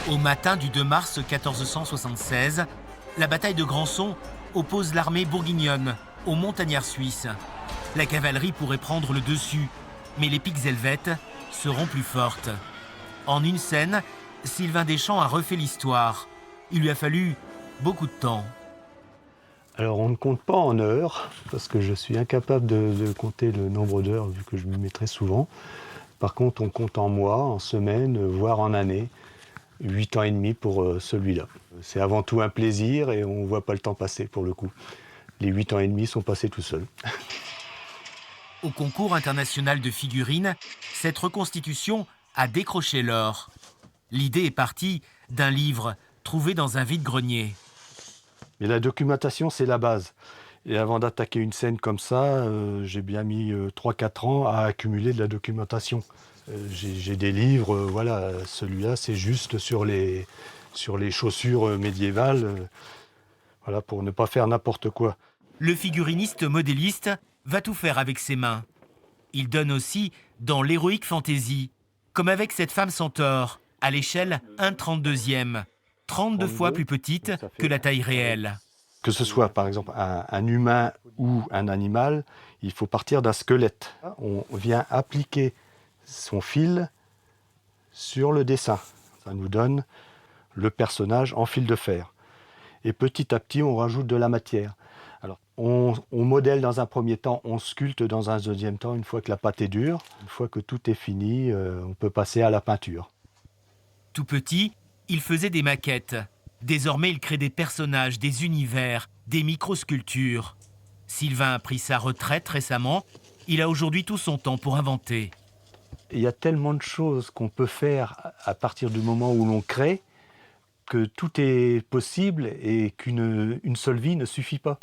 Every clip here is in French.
Au matin du 2 mars 1476, la bataille de Grandson oppose l'armée bourguignonne aux montagnards suisses. La cavalerie pourrait prendre le dessus, mais les piques helvètes seront plus fortes. En une scène, Sylvain Deschamps a refait l'histoire. Il lui a fallu beaucoup de temps. Alors on ne compte pas en heures, parce que je suis incapable de compter le nombre d'heures, vu que je m'y mets très souvent. Par contre, on compte en mois, en semaines, voire en années. 8 ans et demi pour celui-là. C'est avant tout un plaisir et on ne voit pas le temps passer pour le coup. Les 8 ans et demi sont passés tout seuls. Au concours international de figurines, cette reconstitution a décroché l'or. L'idée est partie d'un livre trouvé dans un vide-grenier. Mais la documentation, c'est la base. Et avant d'attaquer une scène comme ça, j'ai bien mis 3-4 ans à accumuler de la documentation. J'ai des livres, voilà, celui-là, c'est juste sur les chaussures médiévales, voilà, pour ne pas faire n'importe quoi. Le figuriniste modéliste va tout faire avec ses mains. Il donne aussi dans l'héroïque fantasy, comme avec cette femme centaure, à l'échelle 1/32e, 32 fois plus petite que la taille réelle. Que ce soit par exemple un humain ou un animal, il faut partir d'un squelette. On vient appliquer son fil sur le dessin. Ça nous donne le personnage en fil de fer. Et petit à petit, on rajoute de la matière. Alors, on modèle dans un premier temps, on sculpte dans un deuxième temps, une fois que la pâte est dure. Une fois que tout est fini, on peut passer à la peinture. Tout petit, il faisait des maquettes. Désormais, il crée des personnages, des univers, des microsculptures. Sylvain a pris sa retraite récemment. Il a aujourd'hui tout son temps pour inventer. Il y a tellement de choses qu'on peut faire à partir du moment où l'on crée que tout est possible et qu'une seule vie ne suffit pas.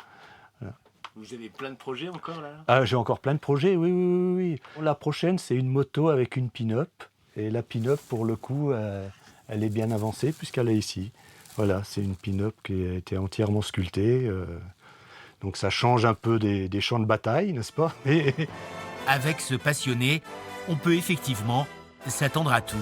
Voilà. Vous avez plein de projets encore là? Ah, j'ai encore plein de projets, oui, oui, oui, oui. La prochaine, c'est une moto avec une pin-up. Et la pin-up, pour le coup, elle est bien avancée puisqu'elle est ici. Voilà, c'est une pin-up qui a été entièrement sculptée. Donc ça change un peu des champs de bataille, n'est-ce pas? Avec ce passionné, on peut effectivement s'attendre à tout.